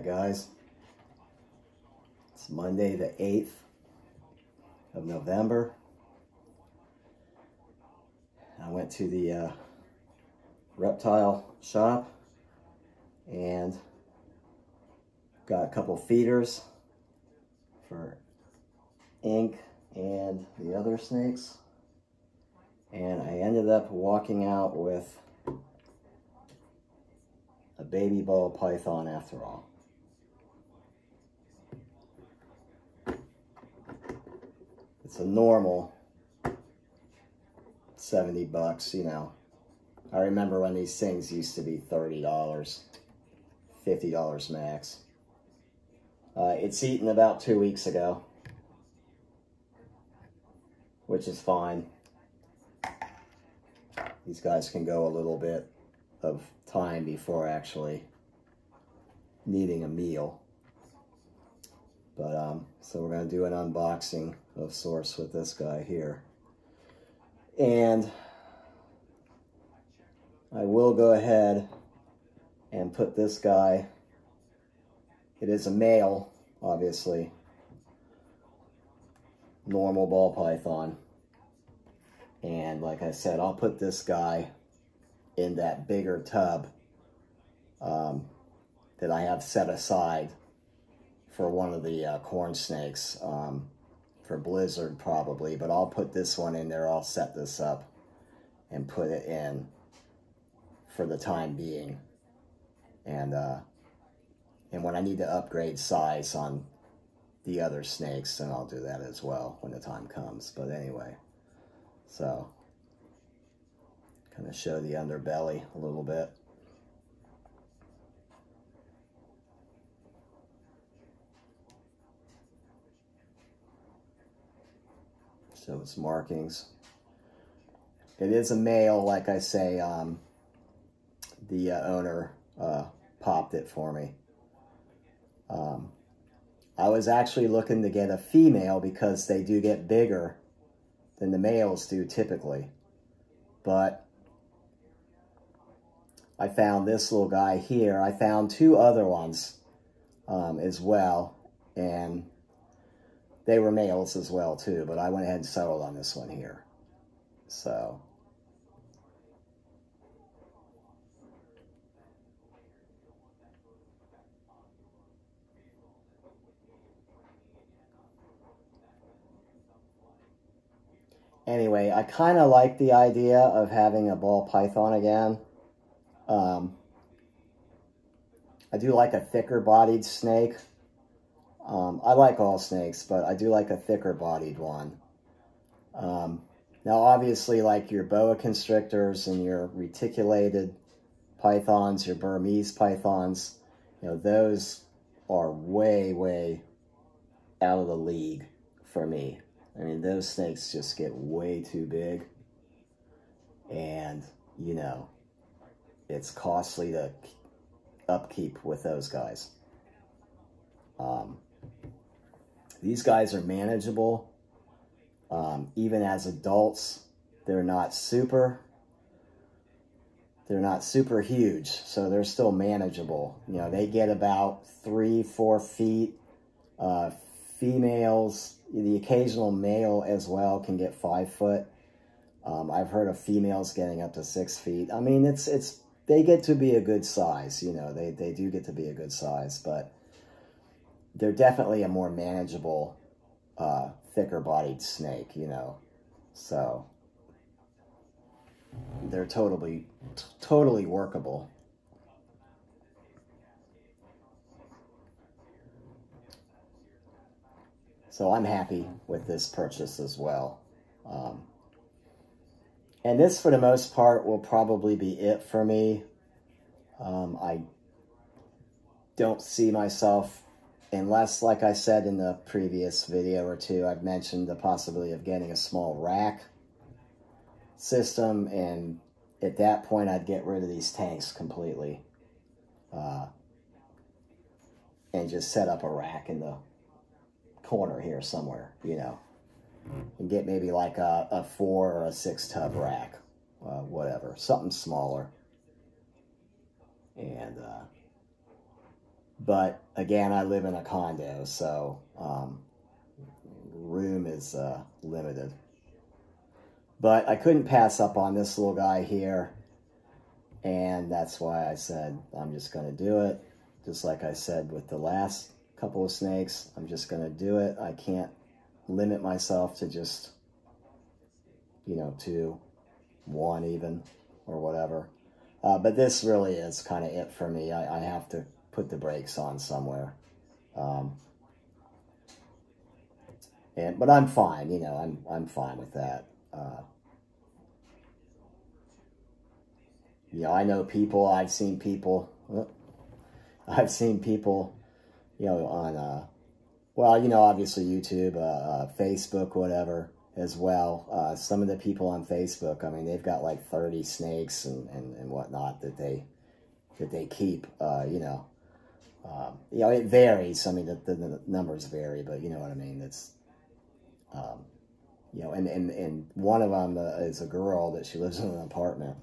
Alright guys, it's Monday the 8th of November. I went to the reptile shop and got a couple feeders for Ink and the other snakes, and I ended up walking out with a baby ball python after all. It's a normal 70 bucks, you know. I remember when these things used to be $30, $50 max. It's eaten about 2 weeks ago, which is fine. These guys can go a little bit of time before actually needing a meal. But so we're going to do an unboxing of sorts with this guy here. And I will go ahead and put this guy, it is a male, obviously, normal ball python. And like I said, I'll put this guy in that bigger tub that I have set aside for one of the corn snakes, for Blizzard probably, but I'll put this one in there. I'll set this up and put it in for the time being. And when I need to upgrade size on the other snakes, then I'll do that as well when the time comes. But anyway, so kind of show the underbelly a little bit. Show its markings. It is a male, like I say. The owner popped it for me. I was actually looking to get a female because they do get bigger than the males do typically. But I found this little guy here. I found two other ones as well, and they were males as well too, but I went ahead and settled on this one here. So anyway, I kind of like the idea of having a ball python again. I do like a thicker bodied snake. I like all snakes, but I do like a thicker bodied one. Now obviously, like your boa constrictors and your reticulated pythons, your Burmese pythons, you know, those are way, way out of the league for me. I mean, those snakes just get way too big, and, you know, it's costly to upkeep with those guys. These guys are manageable. Even as adults, they're not super huge, so they're still manageable. You know, they get about 3-4 feet. Females, the occasional male as well, can get 5 foot. I've heard of females getting up to 6 feet. I mean, they get to be a good size, you know, they do get to be a good size, but they're definitely a more manageable, thicker bodied snake, you know, so they're totally workable. So I'm happy with this purchase as well. And this, for the most part, will probably be it for me. I don't see myself, unless, like I said in the previous video or two, I've mentioned the possibility of getting a small rack system, and at that point I'd get rid of these tanks completely. And just set up a rack in the corner here somewhere, you know, and get maybe like a 4 or a 6 tub rack, whatever, something smaller. And But again, I live in a condo, so room is limited. But I couldn't pass up on this little guy here, and that's why I said I'm just going to do it. Just like I said with the last couple of snakes, I'm just going to do it. I can't limit myself to just, you know, 2, 1 even, or whatever. But this really is kind of it for me. I have to put the brakes on somewhere. But I'm fine, you know, I'm fine with that. You know, I know people, I've seen people, you know, on, well, you know, obviously YouTube, Facebook, whatever, as well. Some of the people on Facebook, I mean, they've got like 30 snakes and whatnot that they keep, you know. You know, it varies. I mean, the numbers vary, but you know what I mean. It's, you know, and one of them is a girl that she lives in an apartment,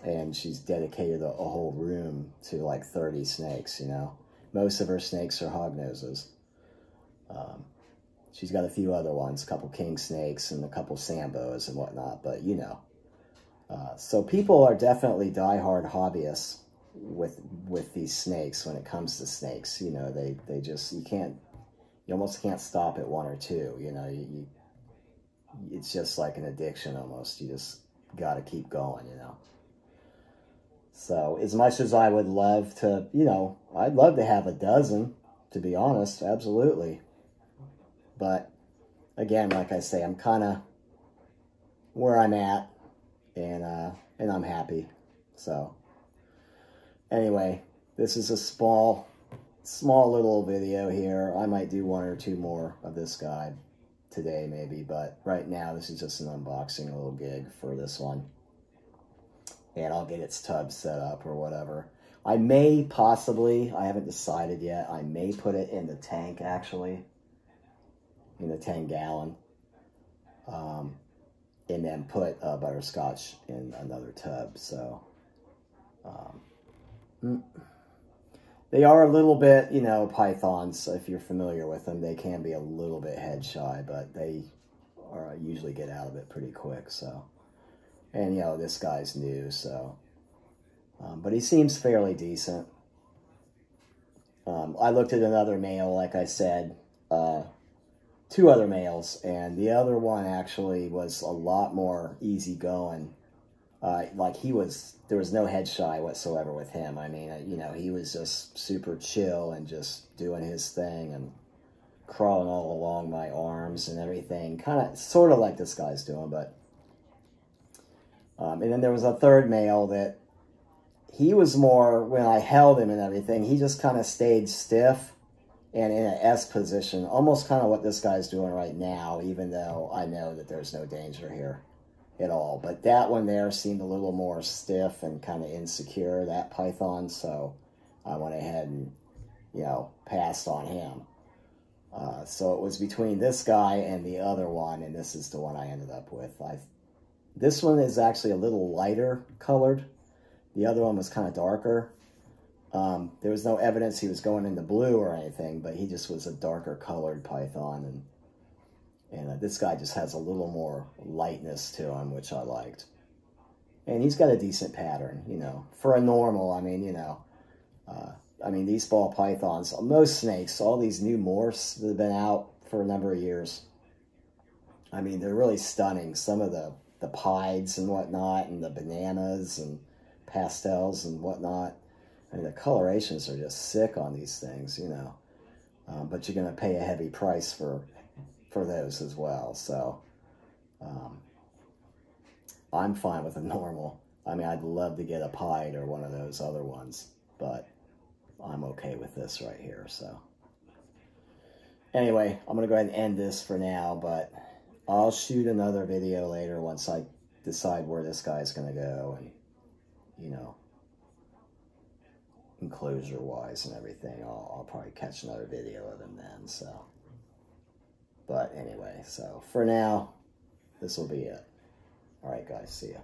and she's dedicated a whole room to like 30 snakes, you know. Most of her snakes are hognoses. She's got a few other ones, a couple king snakes and a couple sambos and whatnot, but you know. So people are definitely diehard hobbyists with these snakes when it comes to snakes. You know, they just, you almost can't stop at 1 or 2, you know. It's just like an addiction almost. You just got to keep going, you know. So as much as I would love to, you know, I'd love to have a dozen, to be honest, absolutely. But again, like I say, I'm kind of where I'm at, and I'm happy. So anyway, this is a small little video here. I might do 1 or 2 more of this guy today maybe, but right now this is just an unboxing, a little gig for this one. And I'll get its tub set up or whatever. I may possibly, I haven't decided yet, I may put it in the tank actually, in the 10-gallon, and then put butterscotch in another tub. So they are a little bit, you know, pythons, if you're familiar with them, they can be a little bit head shy, but they usually get out of it pretty quick. So, and you know, this guy's new, so but he seems fairly decent. I looked at another male, like I said, 2 other males, and the other one actually was a lot more easygoing. Like there was no head shy whatsoever with him. I mean, you know, he was just super chill and just doing his thing and crawling all along my arms and everything. Sort of like this guy's doing, but, and then there was a third male that he was more, when I held him and everything, he just kind of stayed stiff and in an S position, almost kind of what this guy's doing right now, even though I know that there's no danger here at all. But that one there seemed a little more stiff and kind of insecure, that python, so I went ahead and, you know, passed on him. So it was between this guy and the other one, and this is the one I ended up with. This one is actually a little lighter colored. The other one was kind of darker. There was no evidence he was going into blue or anything, but he just was a darker colored python, and this guy just has a little more lightness to him, which I liked. And he's got a decent pattern, you know, for a normal. I mean, you know, I mean, these ball pythons, most snakes, all these new morphs that have been out for a number of years, I mean, they're really stunning. Some of the pieds and whatnot, and the bananas and pastels and whatnot. I mean, the colorations are just sick on these things, you know. But you're going to pay a heavy price for those as well. So I'm fine with a normal. I mean, I'd love to get a pied or one of those other ones, but I'm okay with this right here. So anyway, I'm going to go ahead and end this for now, but I'll shoot another video later once I decide where this guy's going to go, and, you know, enclosure wise and everything. I'll probably catch another video of him then. So, but anyway, so for now, this will be it. All right, guys, see ya.